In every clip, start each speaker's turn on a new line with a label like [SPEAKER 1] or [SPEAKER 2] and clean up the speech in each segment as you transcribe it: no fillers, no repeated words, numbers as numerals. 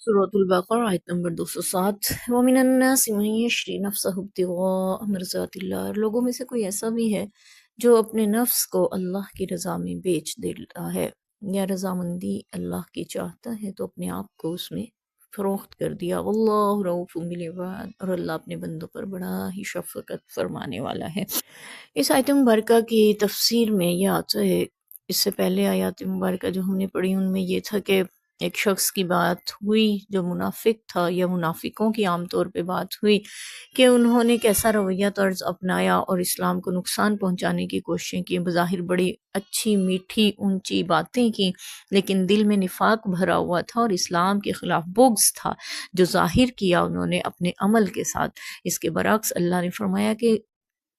[SPEAKER 1] سورۃ البقرہ آیت نمبر 207 وَمِنَ النَّاسِ مَن يَشْرِي نَفْسَهُ ابْتِغَاءَ مَرْضَاتِ اللہ، اور لوگوں میں سے کوئی ایسا بھی ہے جو اپنے نفس کو اللہ کی رضا میں بیچ دیتا ہے یا رضامندی اللہ کی چاہتا ہے تو اپنے آپ کو اس میں فروخت کر دیا۔ واللہ رؤوف بالعباد، اور اللہ اپنے بندوں پر بڑا ہی شفقت فرمانے والا ہے۔ اس آیت مبارکہ کی تفسیر میں یہ آتا ہے، اس سے پہلے آیات مبارکہ جو ہم نے پڑھی ان میں یہ تھا کہ ایک شخص کی بات ہوئی جو منافق تھا، یا منافقوں کی عام طور پہ بات ہوئی کہ انہوں نے کیسا رویہ طرز اپنایا اور اسلام کو نقصان پہنچانے کی کوششیں کی، بظاہر بڑی اچھی میٹھی اونچی باتیں کی، لیکن دل میں نفاق بھرا ہوا تھا اور اسلام کے خلاف بغض تھا جو ظاہر کیا انہوں نے اپنے عمل کے ساتھ۔ اس کے برعکس اللہ نے فرمایا کہ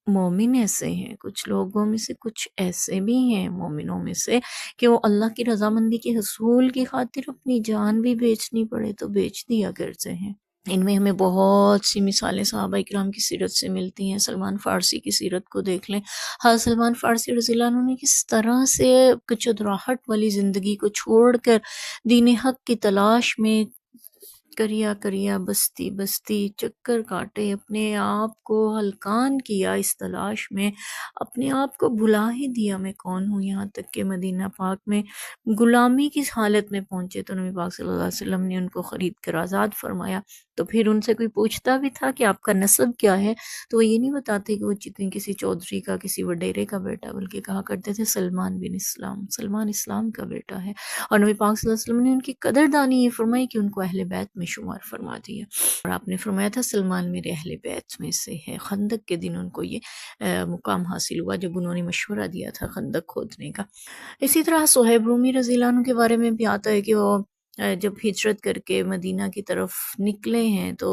[SPEAKER 1] مومن ایسے ہیں، کچھ لوگوں میں سے کچھ ایسے بھی ہیں مومنوں میں سے کہ وہ اللہ کی رضامندی کے حصول کی خاطر اپنی جان بھی بیچنی پڑے تو بیچ دیا کرتے ہیں۔ ان میں ہمیں بہت سی مثالیں صحابہ اکرام کی سیرت سے ملتی ہیں۔ سلمان فارسی کی سیرت کو دیکھ لیں، حضرت سلمان فارسی رضی اللہ عنہ نے کس طرح سے چودراہٹ والی زندگی کو چھوڑ کر دین حق کی تلاش میں کریا کریا بستی بستی چکر کاٹے، اپنے آپ کو ہلکان کیا اس تلاش میں، اپنے آپ کو بھلا ہی دیا میں کون ہوں، یہاں تک کہ مدینہ پاک میں غلامی کی حالت میں پہنچے تو نبی پاک صلی اللہ علیہ وسلم نے ان کو خرید کر آزاد فرمایا۔ تو پھر ان سے کوئی پوچھتا بھی تھا کہ آپ کا نسب کیا ہے تو وہ یہ نہیں بتاتے کہ وہ جتنی کسی چودھری کا کسی وڈیرے کا بیٹا، بلکہ کہا کرتے تھے سلمان بن اسلام، سلمان اسلام کا بیٹا ہے۔ اور نبی پاک صلی اللہ علیہ وسلم نے ان کی قدردانی یہ فرمائی کہ ان کو اہل بیت میں شمار فرما دیا، اور آپ نے فرمایا تھا سلمان میرے اہل بیت میں سے ہے۔ خندق کے دن ان کو یہ مقام حاصل ہوا جب انہوں نے مشورہ دیا تھا خندق کھودنے کا۔ اسی طرح صہیب رومی رضی اللہ عنہ کے بارے میں بھی آتا ہے کہ وہ جب ہجرت کر کے مدینہ کی طرف نکلے ہیں تو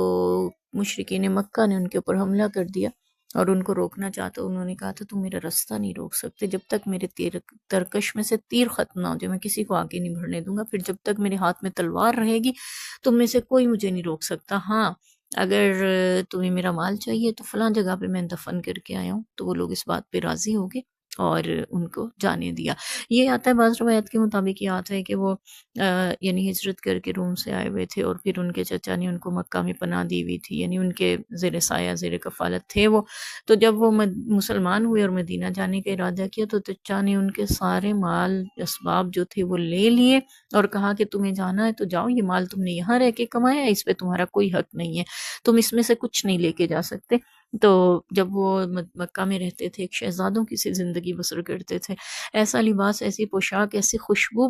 [SPEAKER 1] مشرکین مکہ نے ان کے اوپر حملہ کر دیا اور ان کو روکنا چاہتا، انہوں نے کہا تھا تم میرا رستہ نہیں روک سکتے جب تک میرے ترکش میں سے تیر ختم نہ ہو جائے، میں کسی کو آگے نہیں بڑھنے دوں گا، پھر جب تک میرے ہاتھ میں تلوار رہے گی تم میں سے کوئی مجھے نہیں روک سکتا، ہاں اگر تمہیں میرا مال چاہیے تو فلاں جگہ پہ میں دفن کر کے آیا ہوں۔ تو وہ لوگ اس بات پہ راضی ہو گئے اور ان کو جانے دیا۔ یہ آتا ہے بعض روایت کے مطابق، یہ آتا ہے کہ وہ یعنی ہجرت کر کے روم سے آئے ہوئے تھے اور پھر ان کے چچا نے ان کو مکہ میں پناہ دی ہوئی تھی، یعنی ان کے زیر سایہ زیر کفالت تھے وہ۔ تو جب وہ مسلمان ہوئے اور مدینہ جانے کا ارادہ کیا تو چچا نے ان کے سارے مال اسباب جو تھے وہ لے لیے اور کہا کہ تمہیں جانا ہے تو جاؤ، یہ مال تم نے یہاں رہ کے کمایا ہے، اس پہ تمہارا کوئی حق نہیں ہے، تم اس میں سے کچھ نہیں لے کے جا سکتے۔ تو جب وہ مکہ میں رہتے تھے ایک شہزادوں کی سی زندگی بسر کرتے تھے، ایسا لباس، ایسی پوشاک، ایسی خوشبو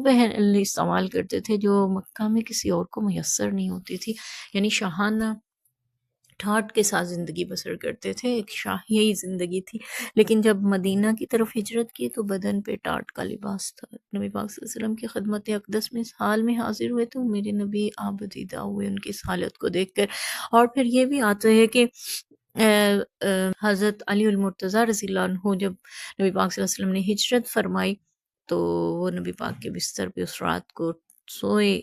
[SPEAKER 1] استعمال کرتے تھے جو مکہ میں کسی اور کو میسر نہیں ہوتی تھی، یعنی شاہانہ ٹھاٹ کے ساتھ زندگی بسر کرتے تھے، ایک شاہی زندگی تھی۔ لیکن جب مدینہ کی طرف ہجرت کی تو بدن پہ ٹاٹ کا لباس تھا۔ نبی پاک صلی اللہ علیہ وسلم کی خدمت اقدس میں اس حال میں حاضر ہوئے تو میرے نبی آبدیدہ ہوئے ان کی اس حالت کو دیکھ کر۔ اور پھر یہ بھی آتا ہے کہ حضرت علی المرتضیٰ رضی اللہ عنہ جب نبی پاک صلی اللہ علیہ وسلم نے ہجرت فرمائی تو وہ نبی پاک کے بستر پہ اس رات کو سوئے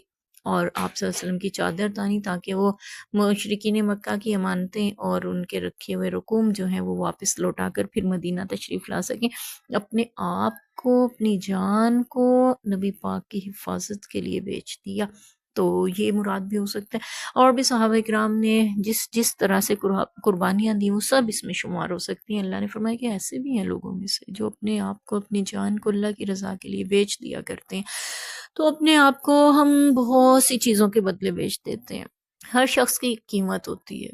[SPEAKER 1] اور آپ صلی اللہ علیہ وسلم کی چادر تانی تاکہ وہ مشرکین مکہ کی امانتیں اور ان کے رکھے ہوئے رقوم جو ہیں وہ واپس لوٹا کر پھر مدینہ تشریف لا سکیں۔ اپنے آپ کو، اپنی جان کو نبی پاک کی حفاظت کے لیے بیچ دیا، تو یہ مراد بھی ہو سکتا ہے۔ اور بھی صحابہ اکرام نے جس طرح سے قربانیاں دی وہ سب اس میں شمار ہو سکتی ہیں۔ اللہ نے فرمایا کہ ایسے بھی ہیں لوگوں میں سے جو اپنے آپ کو، اپنی جان کو اللہ کی رضا کے لیے بیچ دیا کرتے ہیں۔ تو اپنے آپ کو ہم بہت سی چیزوں کے بدلے بیچ دیتے ہیں۔ ہر شخص کی ایک قیمت ہوتی ہے،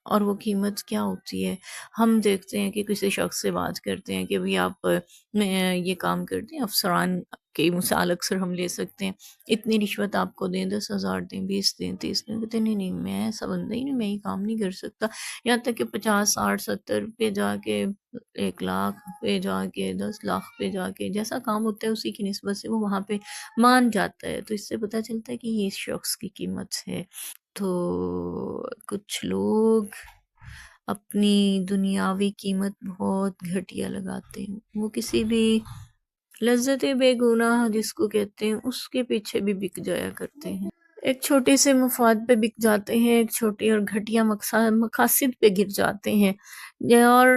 [SPEAKER 1] اور وہ قیمت کیا ہوتی ہے؟ ہم دیکھتے ہیں کہ کسی شخص سے بات کرتے ہیں کہ بھی آپ یہ کام کرتے ہیں، افسران کی مثال اکثر ہم لے سکتے ہیں، اتنی رشوت آپ کو دیں، 10,000 دیں، 20 دیں، 30 دیں، کہتے ہیں نہیں نہیں میں ایسا بندہ ہی نہیں، میں یہ کام نہیں کر سکتا۔ یہاں تک کہ 50، 60، 70 پہ جا کے، 1 لاکھ پہ جا کے، 10 لاکھ پہ جا کے، جیسا کام ہوتا ہے اسی کی نسبت سے وہ وہاں پہ مان جاتا ہے۔ تو اس سے پتہ چلتا ہے کہ یہ اس شخص کی قیمت ہے۔ تو کچھ لوگ اپنی دنیاوی قیمت بہت گھٹیا لگاتے ہیں، وہ کسی بھی لذت بے گناہ جس کو کہتے ہیں اس کے پیچھے بھی بک جایا کرتے ہیں، ایک چھوٹے سے مفاد پہ بک جاتے ہیں، ایک چھوٹی اور گھٹیا مقاصد پہ گر جاتے ہیں، اور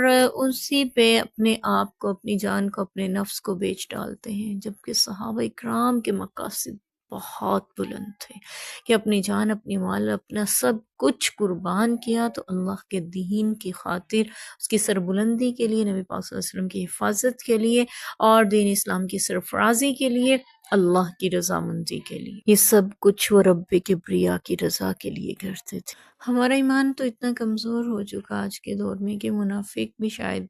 [SPEAKER 1] اسی پہ اپنے آپ کو، اپنی جان کو، اپنے نفس کو بیچ ڈالتے ہیں، جبکہ صحابہ اکرام کے مقاصد بہت بلند تھے کہ اپنی جان، اپنی مال، اپنا سب کچھ قربان کیا تو اللہ کے دین کی خاطر، اس کی سربلندی کے لیے، نبی پاک صلی اللہ علیہ وسلم کی حفاظت کے لیے اور دین اسلام کی سرفرازی کے لیے، اللہ کی رضامندی کے لیے، یہ سب کچھ وہ رب کبریا کی رضا کے لیے کرتے تھے۔ ہمارا ایمان تو اتنا کمزور ہو چکا آج کے دور میں کہ منافق بھی شاید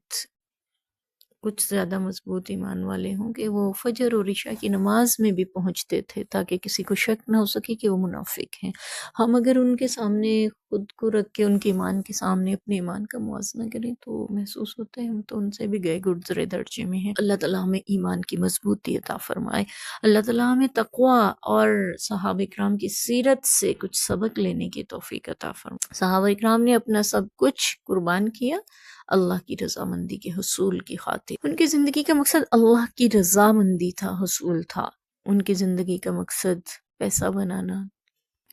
[SPEAKER 1] کچھ زیادہ مضبوط ایمان والے ہوں کہ وہ فجر اور عشاء کی نماز میں بھی پہنچتے تھے تاکہ کسی کو شک نہ ہو سکے کہ وہ منافق ہیں۔ ہم اگر ان کے سامنے خود کو رکھ کے ان کے ایمان کے سامنے اپنے ایمان کا موازنہ کریں تو محسوس ہوتا ہے ہم تو ان سے بھی گئے گزرے درجے میں ہیں۔ اللہ تعالیٰ ہمیں ایمان کی مضبوطی عطا فرمائے، اللہ تعالیٰ ہمیں تقوی اور صحابہ کرام کی سیرت سے کچھ سبق لینے کی توفیق عطا فرمائے۔ صحابہ کرام نے اپنا سب کچھ قربان کیا اللہ کی رضامندی کے حصول کی خاطر۔ ان کی زندگی کا مقصد اللہ کی رضامندی تھا، حصول تھا۔ ان کی زندگی کا مقصد پیسہ بنانا،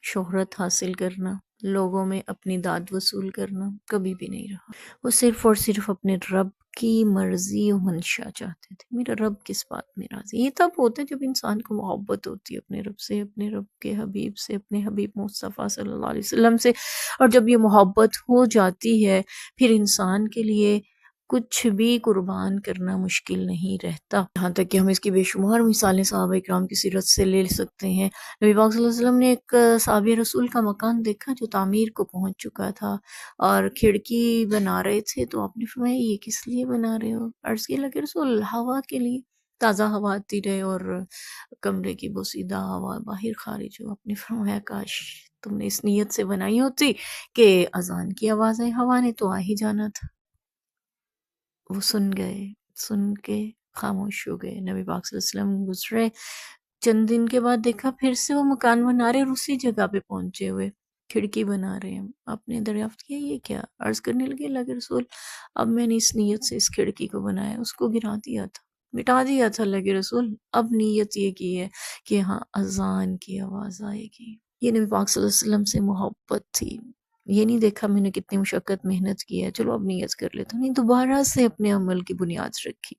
[SPEAKER 1] شہرت حاصل کرنا، لوگوں میں اپنی داد وصول کرنا کبھی بھی نہیں رہا۔ وہ صرف اور صرف اپنے رب کی مرضی و منشا چاہتے تھے، میرا رب کس بات میں راضی۔ یہ تب ہوتا ہے جب انسان کو محبت ہوتی ہے اپنے رب سے، اپنے رب کے حبیب سے، اپنے حبیب مصطفیٰ صلی اللہ علیہ وسلم سے، اور جب یہ محبت ہو جاتی ہے پھر انسان کے لیے کچھ بھی قربان کرنا مشکل نہیں رہتا۔ یہاں تک کہ ہم اس کی بے شمار مثالیں صحابہ اکرام کی سیرت سے لے سکتے ہیں۔ نبی پاک صلی اللہ علیہ وسلم نے ایک صحابی رسول کا مکان دیکھا جو تعمیر کو پہنچ چکا تھا اور کھڑکی بنا رہے تھے، تو آپ نے فرمایا یہ کس لیے بنا رہے ہو؟ عرض کیا کہ رسول ہوا کے لیے، تازہ ہوا آتی رہے اور کمرے کی بوسیدہ ہوا باہر خارج ہو۔ آپ نے فرمایا کاش تم نے اس نیت سے بنائی ہوتی کہ اذان کی آواز آئی، ہوا نے تو آ ہی جانا تھا۔ وہ سن گئے، سن کے خاموش ہو گئے۔ نبی پاک صلی اللہ علیہ وسلم گزرے، چند دن کے بعد دیکھا پھر سے وہ مکان بنا رہے اور اسی جگہ پہ پہنچے ہوئے کھڑکی بنا رہے ہیں۔ آپ نے دریافت کیا یہ کیا؟ عرض کرنے لگے اللہ کے رسول اب میں نے اس نیت سے اس کھڑکی کو بنایا، اس کو گرا دیا تھا، مٹا دیا تھا اللہ کے رسول، اب نیت یہ کی ہے کہ ہاں اذان کی آواز آئے گی۔ یہ نبی پاک صلی اللہ علیہ وسلم سے محبت تھی۔ یہ نہیں دیکھا میں نے کتنی مشقت محنت کی ہے، چلو اب نیت کر لیتا ہوں، نہیں، دوبارہ سے اپنے عمل کی بنیاد رکھی۔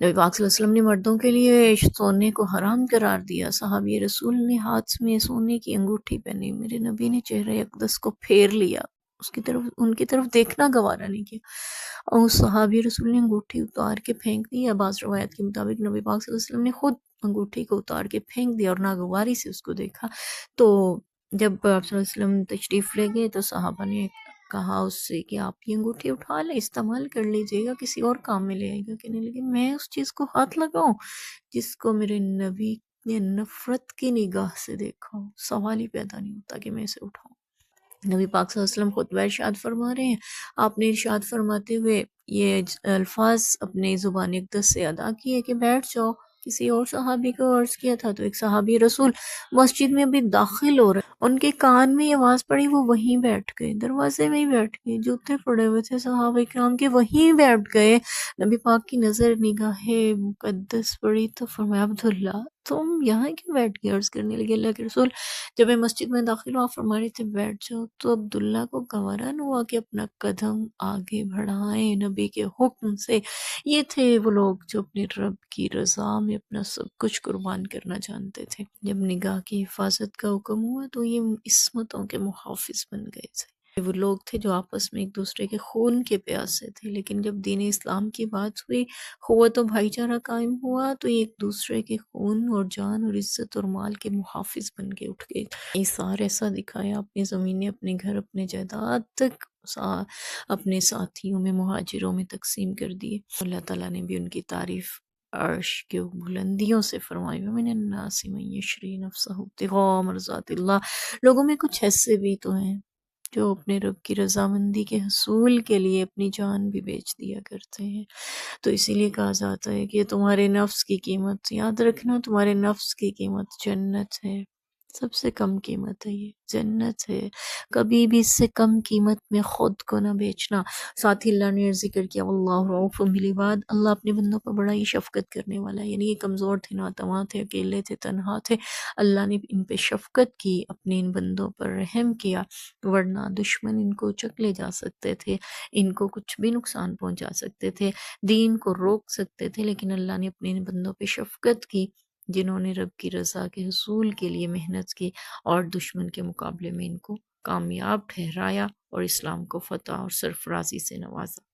[SPEAKER 1] نبی پاک صلی اللہ علیہ وسلم نے مردوں کے لیے سونے کو حرام قرار دیا، صحابی رسول نے ہاتھ میں سونے کی انگوٹھی پہنی، میرے نبی نے چہرہ اقدس کو پھیر لیا، اس کی طرف، ان کی طرف دیکھنا گوارا نہیں کیا، اور اس صحابی رسول نے انگوٹھی اتار کے پھینک دی، یا بعض روایت کے مطابق نبی پاک صلی اللہ علیہ وسلم نے خود انگوٹھی کو اتار کے پھینک دیا اور ناگواری سے اس کو دیکھا۔ تو جب آپ صلی اللہ علیہ وسلم تشریف لے گئے تو صحابہ نے کہا اس سے کہ آپ یہ انگوٹھی اٹھا لیں، استعمال کر لیجئے گا، کسی اور کام میں لے آئے گا۔ کہنے لگے میں اس چیز کو ہاتھ لگاؤں جس کو میرے نبی نے نفرت کی نگاہ سے دیکھا ہو، سوال ہی پیدا نہیں ہوتا کہ میں اسے اٹھاؤں۔ نبی پاک صلی اللہ علیہ وسلم خطبہ ارشاد فرما رہے ہیں، آپ نے ارشاد فرماتے ہوئے یہ الفاظ اپنے زبان اقدس سے ادا کیے کہ بیٹھ جاؤ۔ کسی اور صحابی کو عرض کیا تھا تو ایک صحابی رسول مسجد میں ابھی داخل ہو رہے، ان کے کان میں یہ آواز پڑی، وہ وہیں بیٹھ گئے، دروازے میں ہی بیٹھ گئے، جوتے پڑے ہوئے تھے صحابہ کرام کے، وہیں بیٹھ گئے۔ نبی پاک کی نظر نگاہ مقدس پڑی تو فرمایا عبداللہ تم یہاں کیوں بیٹھ گئے؟ عرض کرنے لگے اللہ کے رسول جب میں مسجد میں داخل ہوا فرما رہے تھے بیٹھ جاؤ تو عبداللہ کو گوارا نہ ہوا کہ اپنا قدم آگے بڑھائیں نبی کے حکم سے۔ یہ تھے وہ لوگ جو اپنے رب کی رضا میں اپنا سب کچھ قربان کرنا جانتے تھے۔ جب نگاہ کی حفاظت کا حکم ہوا تو یہ عصمتوں کے محافظ بن گئے تھے۔ وہ لوگ تھے جو آپس میں ایک دوسرے کے خون کے پیاسے تھے، لیکن جب دین اسلام کی بات ہوئی، قوت و بھائی چارہ قائم ہوا تو یہ ایک دوسرے کے خون اور جان اور عزت اور مال کے محافظ بن کے اٹھ گئے۔ ایثار ایسا دکھایا، اپنی زمینیں، اپنے گھر، اپنے جائیداد تک اپنے ساتھیوں میں، مہاجروں میں تقسیم کر دیے۔ اللہ تعالیٰ نے بھی ان کی تعریف عرش کے بلندیوں سے فرمائی، وَمِنَ النَّاسِ مَن يَشْرِي نَفْسَهُ ابْتِغَاءَ مَرْضَاتِ اللَّهِ۔ لوگوں میں کچھ ایسے بھی تو ہیں جو اپنے رب کی رضامندی کے حصول کے لیے اپنی جان بھی بیچ دیا کرتے ہیں۔ تو اسی لیے کہا جاتا ہے کہ تمہارے نفس کی قیمت، یاد رکھنا تمہارے نفس کی قیمت جنت ہے، سب سے کم قیمت ہے، یہ جنت ہے، کبھی بھی اس سے کم قیمت میں خود کو نہ بیچنا۔ ساتھ ہی اللہ نے ذکر کیا واللہ رؤوف بالعباد، اللہ اپنے بندوں پر بڑا ہی شفقت کرنے والا ہے، یعنی یہ کمزور تھے، ناتواں تھے، اکیلے تھے، تنہا تھے، اللہ نے ان پہ شفقت کی، اپنے ان بندوں پر رحم کیا، ورنہ دشمن ان کو چک لے جا سکتے تھے، ان کو کچھ بھی نقصان پہنچا سکتے تھے، دین کو روک سکتے تھے، لیکن اللہ نے اپنے ان بندوں پہ شفقت کی، جنہوں نے رب کی رضا کے حصول کے لیے محنت کی اور دشمن کے مقابلے میں ان کو کامیاب ٹھہرایا اور اسلام کو فتح اور سرفرازی سے نوازا۔